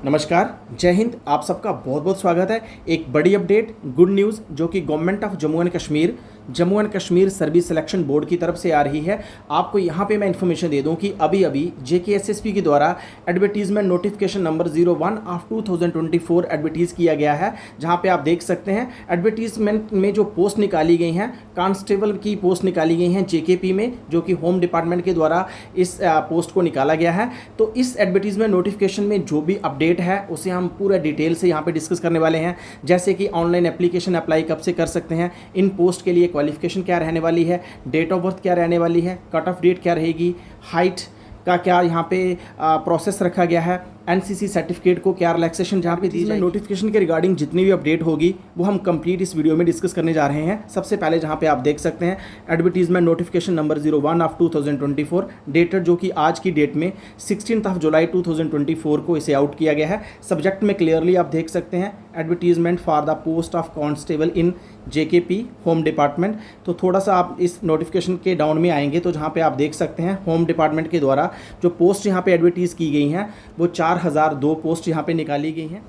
नमस्कार, जय हिंद। आप सबका बहुत बहुत स्वागत है। एक बड़ी अपडेट, गुड न्यूज़ जो कि government of Jammu and Kashmir service selection board की तरफ से आ रही है। आपको यहाँ पे मैं इन्फॉर्मेशन दे दूँ कि अभी JKSSP के द्वारा एडवर्टीजमेंट नोटिफिकेशन नंबर 01 ऑफ 2024 एडवर्टीज़ किया गया है, जहाँ पे आप देख सकते हैं एडवर्टीजमेंट में जो पोस्ट निकाली गई हैं, कांस्टेबल की पोस्ट निकाली गई हैं JKP में, जो कि होम डिपार्टमेंट के द्वारा इस पोस्ट को निकाला गया है। तो इस एडवर्टीजमेंट नोटिफिकेशन में जो भी अपडेट है उसे हम पूरा डिटेल से यहाँ पे डिस्कस करने वाले हैं। जैसे कि ऑनलाइन एप्लीकेशन अप्लाई कब से कर सकते हैं, इन पोस्ट के लिए क्वालिफिकेशन क्या रहने वाली है, डेट ऑफ बर्थ क्या रहने वाली है, कट ऑफ डेट क्या रहेगी, हाइट का क्या यहाँ पे प्रोसेस रखा गया है, NCC सर्टिफिकेट को क्या रिलैक्सेशन जहाँ पे दी जाए। नोटिफिकेशन के रिगार्डिंग जितनी भी अपडेट होगी वो हम कंप्लीट इस वीडियो में डिस्कस करने जा रहे हैं। सबसे पहले जहाँ पे आप देख सकते हैं advertisement notification number 01 of 2024 dated, जो कि आज की डेट में 16 जुलाई 2024 को इसे आउट किया गया है। सब्जेक्ट में क्लियरली आप देख सकते हैं advertisement for the post of constable in JKP home department. तो थोड़ा सा आप इस नोटिफिकेशन के डाउन में आएंगे तो जहाँ पे आप देख सकते हैं होम डिपार्टमेंट के द्वारा जो पोस्ट यहाँ पे एडवर्टीज़ की गई हैं वो 4002 पोस्ट यहाँ पे निकाली गई हैं।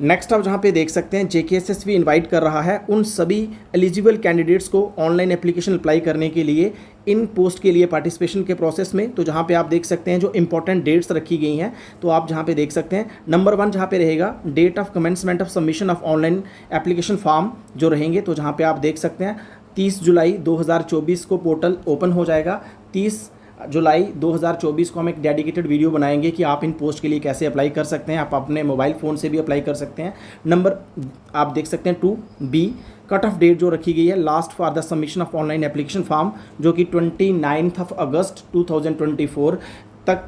नेक्स्ट आप जहाँ पे देख सकते हैं JKSSP इनवाइट कर रहा है उन सभी एलिजिबल कैंडिडेट्स को ऑनलाइन एप्लीकेशन अप्लाई करने के लिए इन पोस्ट के लिए पार्टिसिपेशन के प्रोसेस में। तो जहाँ पे आप देख सकते हैं जो इंपॉर्टेंट डेट्स रखी गई हैं, तो आप जहाँ पे देख सकते हैं नंबर 1 जहाँ पे रहेगा date of commencement of submission of online application form जो रहेंगे। तो जहाँ पे आप देख सकते हैं 30 जुलाई 2024 को पोर्टल ओपन हो जाएगा। 30 जुलाई 2024 को हम एक डेडिकेटेड वीडियो बनाएंगे कि आप इन पोस्ट के लिए कैसे अप्लाई कर सकते हैं। आप अपने मोबाइल फ़ोन से भी अप्लाई कर सकते हैं। नंबर आप देख सकते हैं 2B कट ऑफ डेट जो रखी गई है last for the submission of online application form, जो कि 29 अगस्त 2024 तक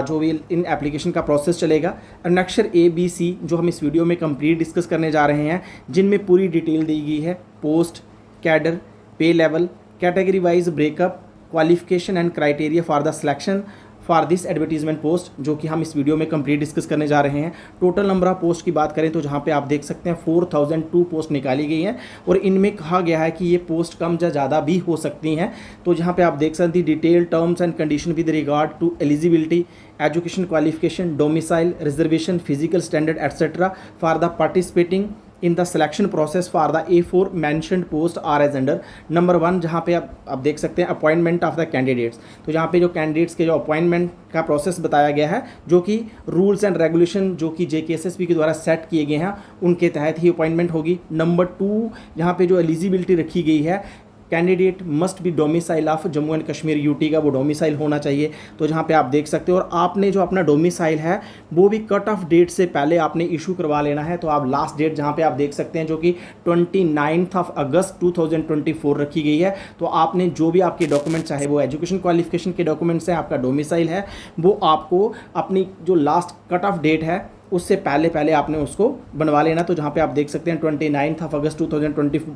जो भी इन एप्लीकेशन का प्रोसेस चलेगा। अक्षर ABC जो हम इस वीडियो में कंप्लीट डिस्कस करने जा रहे हैं, जिनमें पूरी डिटेल दी गई है पोस्ट, कैडर, पे level, category wise breakup, qualification and criteria for the selection for this advertisement post, जो कि हम इस वीडियो में कंप्लीट डिस्कस करने जा रहे हैं। टोटल नंबर ऑफ पोस्ट की बात करें तो जहां पे आप देख सकते हैं 4002 पोस्ट निकाली गई हैं और इनमें कहा गया है कि ये पोस्ट कम या ज़्यादा भी हो सकती हैं। तो जहां पे आप देख सकते हैं detail terms and condition with regard to eligibility, education qualification, domicile, reservation, physical standard etcetera for the participating in the selection process for the A4 mentioned post are as under. Number 1 जहाँ पे आप देख सकते हैं appointment of the candidates. तो जहाँ पे जो कैंडिडेट्स के जो अपॉइंटमेंट का प्रोसेस बताया गया है, जो कि रूल्स एंड रेगुलेशन जो कि JKSSP के द्वारा सेट किए गए हैं उनके तहत ही अपॉइंटमेंट होगी। नंबर 2 जहाँ पे जो एलिजिबिलिटी रखी गई है, candidate must be domicile of Jammu and Kashmir UT का वो डोमिसाइल होना चाहिए। तो जहाँ पे आप देख सकते हो, और आपने जो अपना डोमिसाइल है वो भी कट ऑफ डेट से पहले आपने इशू करवा लेना है। तो आप लास्ट डेट जहाँ पे आप देख सकते हैं जो कि 29 अगस्त 2024 रखी गई है। तो आपने जो भी आपके डॉक्यूमेंट, चाहे वो एजुकेशन क्वालिफिकेशन के डॉक्यूमेंट्स हैं, आपका डोमिसाइल है, वो आपको अपनी जो लास्ट कट ऑफ डेट है उससे पहले आपने उसको बनवा लेना। तो जहाँ पे आप देख सकते हैं 29 अगस्त 2024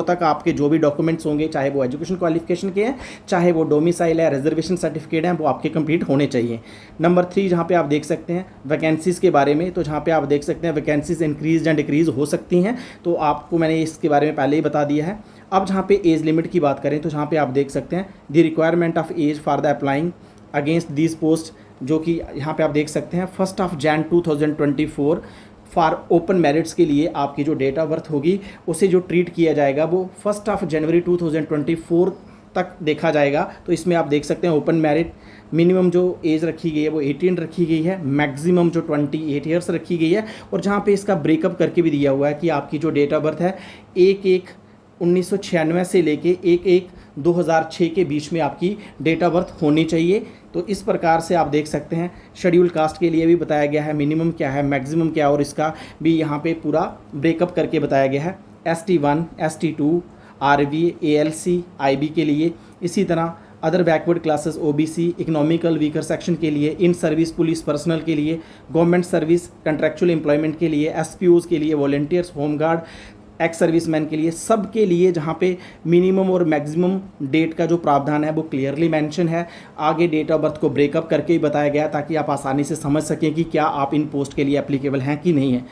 तक आपके जो भी डॉक्यूमेंट्स होंगे, चाहे वो एजुकेशन क्वालिफिकेशन के हैं, चाहे वो डोमिसाइल है, रिजर्वेशन सर्टिफिकेट हैं, वो आपके कंप्लीट होने चाहिए। नंबर 3 जहाँ पे आप देख सकते हैं वैकेंसीज़ के बारे में। तो जहाँ पे आप देख सकते हैं वैकेंसीज इंक्रीज एंड डिक्रीज हो सकती हैं, तो आपको मैंने इसके बारे में पहले ही बता दिया है। अब जहाँ पे एज लिमिट की बात करें तो जहाँ पे आप देख सकते हैं the requirement of age for the applying against these post, जो कि यहाँ पे आप देख सकते हैं 1 जनवरी 2024 फॉर ओपन मेरिट्स के लिए आपकी जो डेट ऑफ बर्थ होगी उसे जो ट्रीट किया जाएगा वो 1 जनवरी 2024 तक देखा जाएगा। तो इसमें आप देख सकते हैं ओपन मेरिट मिनिमम जो एज रखी गई है वो 18 रखी गई है, मैक्सिमम जो 28 ईयर्स रखी गई है। और जहाँ पे इसका ब्रेकअप करके भी दिया हुआ है कि आपकी जो डेट ऑफ बर्थ है 1/1/1996 से लेके 1/1/2006 के बीच में आपकी डेट ऑफ बर्थ होनी चाहिए। तो इस प्रकार से आप देख सकते हैं शेड्यूल कास्ट के लिए भी बताया गया है मिनिमम क्या है, मैक्सिमम क्या है, और इसका भी यहाँ पे पूरा ब्रेकअप करके बताया गया है। ST1, ST2, RV, ALC, IB के लिए, इसी तरह other backward classes OBC, economical weaker section के लिए, इन सर्विस पुलिस पर्सनल के लिए, गवर्नमेंट सर्विस कंट्रैक्चुअल एम्प्लॉयमेंट के लिए, SPOs के लिए, वॉलंटियर्स, होमगार्ड, एक्स सर्विसमैन के लिए, सब के लिए जहाँ पे मिनिमम और मैक्सिमम डेट का जो प्रावधान है वो क्लियरली मेंशन है। आगे डेट ऑफ बर्थ को ब्रेकअप करके ही बताया गया ताकि आप आसानी से समझ सकें कि क्या आप इन पोस्ट के लिए एप्लीकेबल हैं कि नहीं है।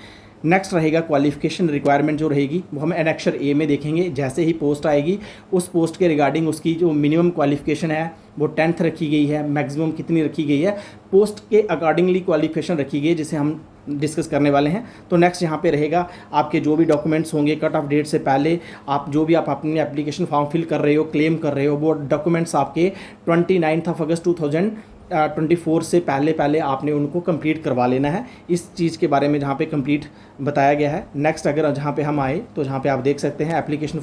नेक्स्ट रहेगा क्वालिफिकेशन रिक्वायरमेंट जो रहेगी वो हम एनेक्सर ए में देखेंगे। जैसे ही पोस्ट आएगी उस पोस्ट के रिगार्डिंग उसकी जो मिनिमम क्वालिफिकेशन है वो 10th रखी गई है, मैक्सिमम कितनी रखी गई है, पोस्ट के अकॉर्डिंगली क्वालिफिकेशन रखी गई है, जिसे हम डिस्कस करने वाले हैं। तो नेक्स्ट यहाँ पे रहेगा आपके जो भी डॉक्यूमेंट्स होंगे कट ऑफ डेट से पहले, आप जो भी आप अपने एप्लीकेशन फॉर्म फिल कर रहे हो, क्लेम कर रहे हो, वो डॉक्यूमेंट्स आपके 29 अगस्त 2024 से पहले आपने उनको कंप्लीट करवा लेना है। इस चीज़ के बारे में जहाँ पे कंप्लीट बताया गया है। नेक्स्ट अगर जहाँ पे हम आए तो जहाँ पे आप देख सकते हैं एप्लीकेशन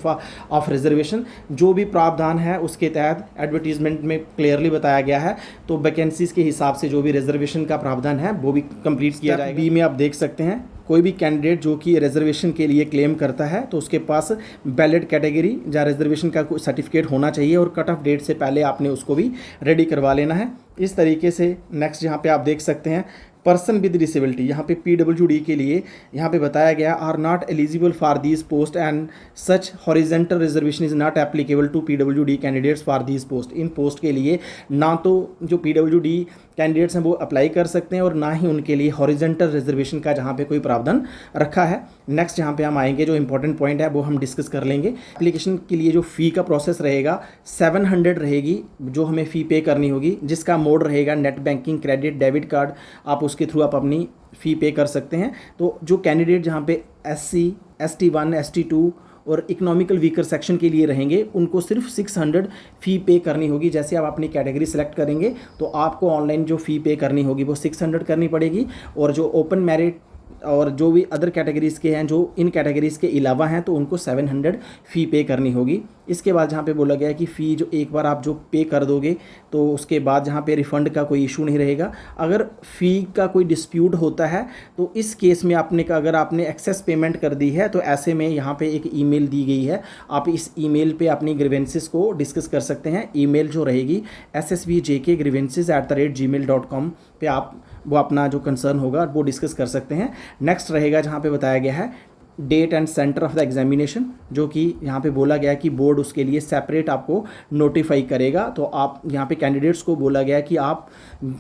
ऑफ रिजर्वेशन, जो भी प्रावधान है उसके तहत एडवर्टीजमेंट में क्लियरली बताया गया है। तो वैकेंसीज़ के हिसाब से जो भी रिजर्वेशन का प्रावधान है वो भी कंप्लीट किया जाएगा। बी में आप देख सकते हैं कोई भी कैंडिडेट जो कि रिजर्वेशन के लिए क्लेम करता है तो उसके पास वैलिड कैटेगरी या रिजर्वेशन का कोई सर्टिफिकेट होना चाहिए और कट ऑफ डेट से पहले आपने उसको भी रेडी करवा लेना है। इस तरीके से नेक्स्ट यहाँ पे आप देख सकते हैं पर्सन विद डिसेबिलिटी, यहाँ पे PWD के लिए यहाँ पे बताया गया are not eligible for these post and such horizontal reservation is not applicable to PWD candidates for these post. इन पोस्ट के लिए ना तो जो PWD कैंडिडेट्स हैं वो अप्लाई कर सकते हैं और ना ही उनके लिए हॉरिजेंटल रिजर्वेशन का जहाँ पे कोई प्रावधान रखा है। नेक्स्ट यहाँ पे हम आएंगे, जो इंपॉर्टेंट पॉइंट है वो हम डिस्कस कर लेंगे। एप्लीकेशन के लिए जो फ़ी का प्रोसेस रहेगा 700 रहेगी जो हमें फ़ी पे करनी होगी, जिसका मोड रहेगा net banking, credit, debit card, आप उसके थ्रू आप अपनी फ़ी पे कर सकते हैं। तो जो कैंडिडेट जहाँ पे SC, ST1, ST2 और इकोनॉमिकल वीकर सेक्शन के लिए रहेंगे उनको सिर्फ 600 फ़ी पे करनी होगी। जैसे आप अपनी कैटेगरी सेलेक्ट करेंगे तो आपको ऑनलाइन जो फ़ी पे करनी होगी वो 600 करनी पड़ेगी, और जो ओपन मेरिट और जो भी अदर कैटेगरीज़ के हैं जो इन कैटेगरीज़ के अलावा हैं तो उनको 700 फ़ी पे करनी होगी। इसके बाद जहाँ पे बोला गया है कि फ़ी जो एक बार आप जो पे कर दोगे तो उसके बाद जहाँ पे रिफ़ंड का कोई इशू नहीं रहेगा। अगर फ़ी का कोई डिस्प्यूट होता है तो इस केस में अगर आपने एक्सेस पेमेंट कर दी है तो ऐसे में यहाँ पे एक ईमेल दी गई है, आप इस ईमेल पे अपनी ग्रीवेंसेस को डिस्कस कर सकते हैं। ईमेल जो रहेगी ssbjkgrievances@gmail.com पे आप वो अपना जो कंसर्न होगा वो डिस्कस कर सकते हैं। नेक्स्ट रहेगा जहाँ पे बताया गया है date and centre of the examination, जो कि यहाँ पे बोला गया है कि बोर्ड उसके लिए सेपरेट आपको नोटिफाई करेगा। तो आप यहाँ पे कैंडिडेट्स को बोला गया है कि आप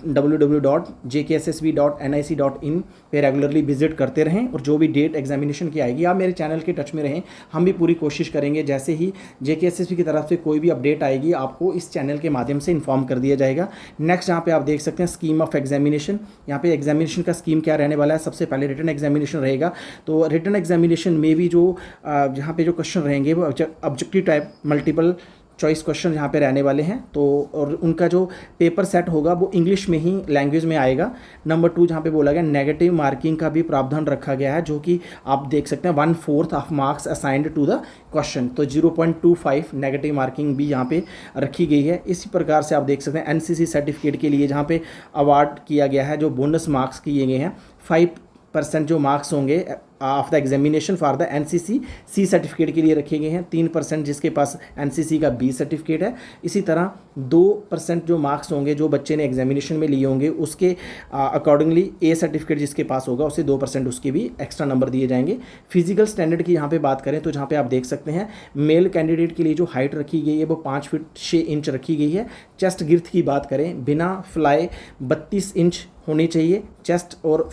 www.jkssb.nic.in पे रेगुलरली विजिट करते रहें और जो भी डेट एग्जामिनेशन की आएगी आप मेरे चैनल के टच में रहें। हम भी पूरी कोशिश करेंगे जैसे ही JKSSB की तरफ से कोई भी अपडेट आएगी आपको इस चैनल के माध्यम से इन्फॉर्म कर दिया जाएगा। नेक्स्ट यहाँ पे आप देख सकते हैं स्कीम ऑफ एग्जामिनेशन। यहाँ पे एग्जामिनेशन का स्कीम क्या रहने वाला है, सबसे पहले रिटन एग्जामिनेशन रहेगा। तो रिटन एग्जामिनेशन में भी जो जहाँ पे जो क्वेश्चन रहेंगे वो objective type multiple choice question यहाँ पे रहने वाले हैं। तो और उनका जो पेपर सेट होगा वो इंग्लिश में ही लैंग्वेज में आएगा। नंबर 2 जहाँ पे बोला गया नेगेटिव मार्किंग का भी प्रावधान रखा गया है, जो कि आप देख सकते हैं 1/4 of marks assigned to the question. तो 0.25 नेगेटिव मार्किंग भी यहाँ पे रखी गई है। इसी प्रकार से आप देख सकते हैं NCC सर्टिफिकेट के लिए जहाँ पे अवार्ड किया गया है जो बोनस मार्क्स किए गए हैं 5% जो मार्क्स होंगे of the examination for the NCC C certificate के लिए रखे गए हैं। 3% जिसके पास NCC का B सर्टिफिकेट है। इसी तरह 2% जो मार्क्स होंगे जो बच्चे ने एग्जामिनेशन में लिए होंगे उसके अकॉर्डिंगली A सर्टिफिकेट जिसके पास होगा उसे 2% उसके भी एक्स्ट्रा नंबर दिए जाएंगे। फिजिकल स्टैंडर्ड की यहाँ पे बात करें तो जहाँ पे आप देख सकते हैं मेल कैंडिडेट के लिए जो हाइट रखी गई है वो 5 फीट 6 इंच रखी गई है। चेस्ट गिर्थ की बात करें बिना फ्लाई 32 इंच होनी चाहिए चेस्ट, और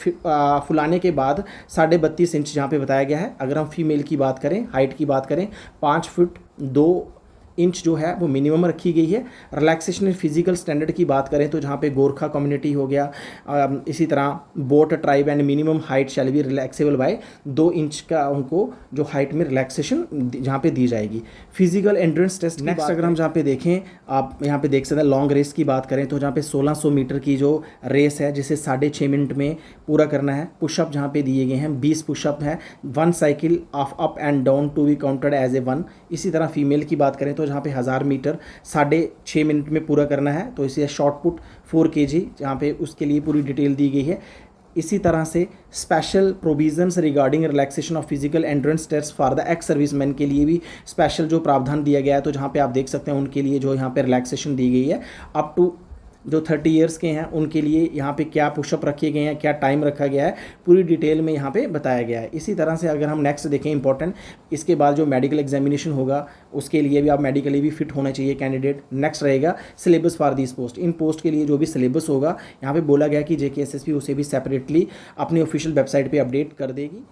फुलाने के बाद 32.5 इंच यहाँ पे बताया गया है। अगर हम फीमेल की बात करें, हाइट की बात करें 5 फीट 2 इंच जो है वो मिनिमम रखी गई है। रिलैक्सेशन फिजिकल स्टैंडर्ड की बात करें तो जहाँ पे गोरखा कम्युनिटी हो गया, इसी तरह बोट tribe and minimum height shall be relaxable by 2 inch का उनको जो हाइट में रिलैक्सेशन जहाँ पे दी जाएगी। फिजिकल एंड्रेंस टेस्ट नेक्स्ट अगर हम जहाँ पे देखें, आप यहाँ पे देख सकते हैं लॉन्ग रेस की बात करें तो जहाँ पे 1600 मीटर की जो रेस है जिसे 6.5 मिनट में पूरा करना है। पुशअप जहाँ पे दिए गए हैं 20 पुशअप है, 1 cycle of up and down to be counted as a 1। इसी तरह फीमेल की बात करें तो जहाँ पे 1000 मीटर 6.5 मिनट में पूरा करना है, तो इसे शॉर्ट पुट 4 kg जहाँ पे उसके लिए पूरी डिटेल दी गई है। इसी तरह से special provisions regarding relaxation of physical endurance test for the ex serviceman के लिए भी स्पेशल जो प्रावधान दिया गया है। तो जहाँ पे आप देख सकते हैं उनके लिए जो यहाँ पे रिलैक्सेशन दी गई है अप टू जो 30 इयर्स के हैं उनके लिए यहाँ पे क्या पुशअप रखे गए हैं, क्या टाइम रखा गया है, पूरी डिटेल में यहाँ पे बताया गया है। इसी तरह से अगर हम नेक्स्ट देखें इंपॉर्टेंट, इसके बाद जो मेडिकल एग्जामिनेशन होगा उसके लिए भी आप मेडिकली भी फिट होना चाहिए कैंडिडेट। नेक्स्ट रहेगा सिलेबस फॉर दिस पोस्ट। इन पोस्ट के लिए जो भी सिलेबस होगा यहाँ पे बोला गया कि JKSSB उसे भी सेपरेटली अपनी ऑफिशियल वेबसाइट पर अपडेट कर देगी।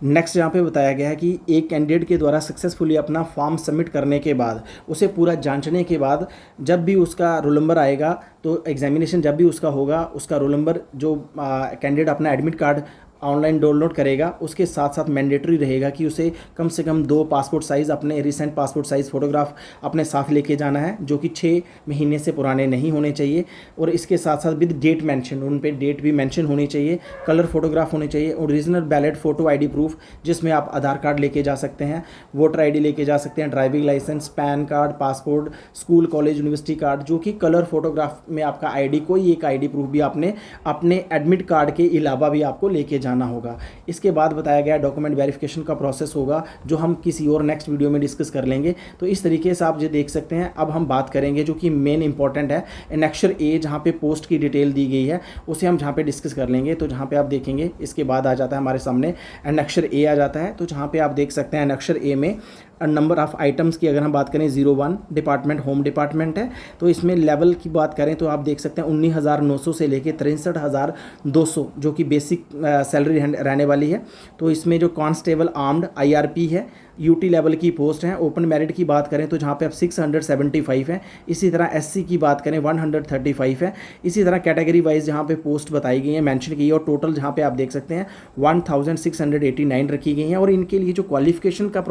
नेक्स्ट यहाँ पे बताया गया है कि एक कैंडिडेट के द्वारा सक्सेसफुली अपना फॉर्म सबमिट करने के बाद, उसे पूरा जांचने के बाद, जब भी उसका रोल नंबर आएगा, तो एग्जामिनेशन जब भी उसका होगा, उसका रोल नंबर जो कैंडिडेट अपना एडमिट कार्ड ऑनलाइन डाउनलोड करेगा, उसके साथ साथ मैंडेटरी रहेगा कि उसे कम से कम 2 पासपोर्ट साइज़ अपने रिसेंट पासपोर्ट साइज़ फ़ोटोग्राफ अपने साथ लेके जाना है, जो कि 6 महीने से पुराने नहीं होने चाहिए। और इसके साथ साथ विद डेट मेंशन, उन पे डेट भी मेंशन होनी चाहिए, कलर फोटोग्राफ होने चाहिए, original valid photo ID proof जिसमें आप आधार कार्ड लेके जा सकते हैं, वोटर आईडी लेके जा सकते हैं, driving licence, PAN card, passport, school college university card, जो कि कलर फोटोग्राफ में आपका आईडी, कोई एक आईडी प्रूफ भी आपने अपने एडमिट कार्ड के अलावा भी आपको लेके जाना होगा। इसके बाद बताया गया डॉक्यूमेंट वेरिफिकेशन का प्रोसेस होगा, जो हम किसी और नेक्स्ट वीडियो में डिस्कस कर लेंगे। तो इस तरीके से आप जो देख सकते हैं, अब हम बात करेंगे जो कि मेन इंपॉर्टेंट है, एनेक्सर ए, जहाँ पे पोस्ट की डिटेल दी गई है, उसे हम जहाँ पे डिस्कस कर लेंगे। तो जहाँ पे आप देखेंगे इसके बाद आ जाता है हमारे सामने एनेक्सर ए आ जाता है। तो जहाँ पे आप देख सकते हैं एनेक्सर ए में नंबर ऑफ़ आइटम्स की अगर हम बात करें 01 डिपार्टमेंट होम डिपार्टमेंट है। तो इसमें लेवल की बात करें तो आप देख सकते हैं 19,900 से लेके 63,200 जो कि बेसिक सैलरी रहने वाली है। तो इसमें जो कांस्टेबल आर्म्ड IRP है, यूटी लेवल की पोस्ट हैं। ओपन मेरिट की बात करें तो जहाँ पे अब 675 है। इसी तरह SC की बात करें 135 है। इसी तरह कैटेगरी वाइज जहाँ पे पोस्ट बताई गई है, मेंशन की है, और टोटल जहाँ पे आप देख सकते हैं 1689 रखी गई हैं। और इनके लिए जो क्वालिफिकेशन का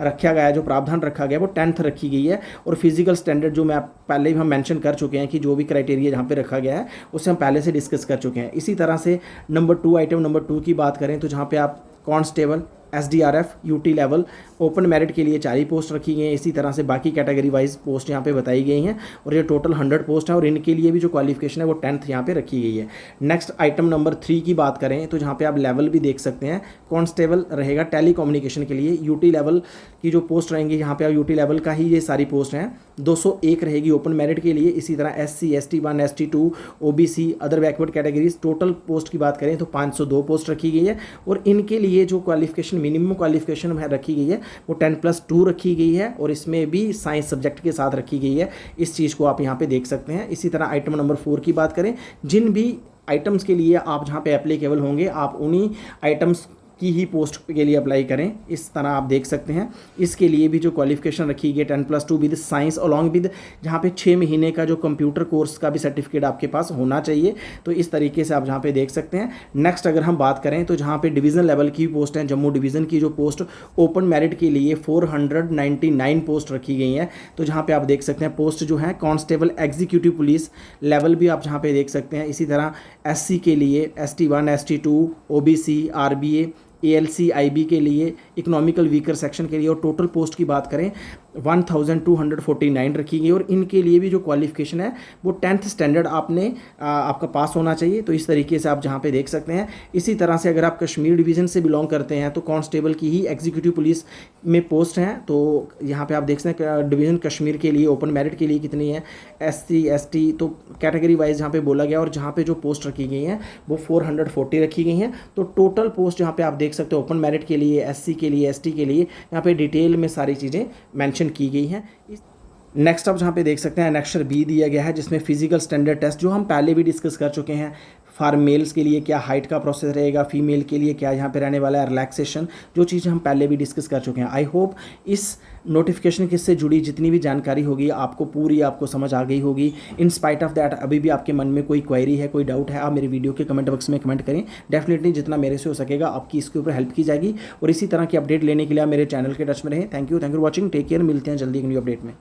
रखा गया है, जो प्रावधान रखा गया है, वो 10th रखी गई है। और फिजिकल स्टैंडर्ड जो मैं पहले भी हम मेंशन कर चुके हैं कि जो भी क्राइटेरिया जहाँ पे रखा गया है उसे हम पहले से डिस्कस कर चुके हैं। इसी तरह से नंबर 2 आइटम नंबर 2 की बात करें तो जहाँ पे आप constable SDRF UT level open merit के लिए 4 ही पोस्ट रखी गई हैं। इसी तरह से बाकी कैटेगरी वाइज पोस्ट यहाँ पे बताई गई हैं, और ये टोटल 100 पोस्ट हैं। और इनके लिए भी जो क्वालिफिकेशन है वो 10th यहाँ पे रखी गई है। नेक्स्ट आइटम नंबर 3 की बात करें तो जहाँ पे आप लेवल भी देख सकते हैं, कांस्टेबल रहेगा टेली कम्युनिकेशन के लिए। यूटी लेवल की जो पोस्ट रहेंगी, यहाँ पे आप यूटी लेवल का ही ये सारी पोस्ट हैं। 201 रहेगी ओपन मेरिट के लिए। इसी तरह SC ST1 ST2 OBC other backward categories, total post की बात करें तो 502 पोस्ट रखी गई है। और इनके लिए जो क्वालिफिकेशन मिनिमम क्वालिफिकेशन रखी गई है वो 10+2 रखी गई है, और इसमें भी साइंस सब्जेक्ट के साथ रखी गई है। इस चीज़ को आप यहाँ पे देख सकते हैं। इसी तरह आइटम नंबर 4 की बात करें, जिन भी आइटम्स के लिए आप जहाँ पे एप्लीकेबल होंगे, आप उन्हीं आइटम्स की ही पोस्ट के लिए अप्लाई करें। इस तरह आप देख सकते हैं। इसके लिए भी जो क्वालिफिकेशन रखी गई 10+2 विद साइंस अलॉन्ग विद, जहाँ पे 6 महीने का जो कंप्यूटर कोर्स का भी सर्टिफिकेट आपके पास होना चाहिए। तो इस तरीके से आप जहाँ पे देख सकते हैं। नेक्स्ट अगर हम बात करें तो जहाँ पे डिवीज़न लेवल की पोस्ट हैं, जम्मू डिवीज़न की जो पोस्ट ओपन मेरिट के लिए 499 पोस्ट रखी गई हैं। तो जहाँ पे आप देख सकते हैं पोस्ट जो है कांस्टेबल एग्जीक्यूटिव पुलिस लेवल भी आप जहाँ पे देख सकते हैं। इसी तरह SC के लिए ST1 ST2 OBC RBA ALC IB के लिए, इकोनॉमिकल वीकर सेक्शन के लिए। और टोटल पोस्ट की बात करें 1249 रखी गई। और इनके लिए भी जो क्वालिफिकेशन है वो 10th स्टैंडर्ड आपका पास होना चाहिए। तो इस तरीके से आप जहाँ पे देख सकते हैं। इसी तरह से अगर आप कश्मीर डिवीज़न से बिलोंग करते हैं तो कांस्टेबल की ही एग्जीक्यूटिव पुलिस में पोस्ट हैं। तो यहाँ पे आप देख सकते हैं डिवीज़न कश्मीर के लिए ओपन मेरिट के लिए कितनी है, SC ST, तो कैटेगरी वाइज जहाँ पे बोला गया। और जहाँ पे जो पोस्ट रखी गई हैं वो 440 रखी गई हैं। तो टोटल पोस्ट यहाँ पे आप देख सकते हो ओपन मेरिट के लिए, SC के लिए, ST के लिए, यहाँ पे डिटेल में सारी चीज़ें मेंशन की गई हैं। नेक्स्ट आप जहाँ पे देख सकते हैं एनेक्सर B दिया गया है, जिसमें फिजिकल स्टैंडर्ड टेस्ट जो हम पहले भी डिस्कस कर चुके हैं। फॉर मेल्स के लिए क्या हाइट का प्रोसेस रहेगा, फीमेल के लिए क्या यहाँ पे रहने वाला है, रिलैक्सेशन, जो चीज़ें हम पहले भी डिस्कस कर चुके हैं। आई होप इस नोटिफिकेशन किससे जुड़ी जितनी भी जानकारी होगी आपको समझ आ गई होगी। इन स्पाइट ऑफ दैट अभी भी आपके मन में कोई क्वेरी है, कोई डाउट है, आप मेरे वीडियो के कमेंट बॉक्स में कमेंट करें। डेफिनेटली जितना मेरे से हो सकेगा आपकी इसके ऊपर हेल्प की जाएगी। और इसी तरह की अपडेट लेने के लिए आप मेरे चैनल के टच में रहें। Thank you for watching, take care, मिलते हैं जल्दी एक न्यू अपडेट में।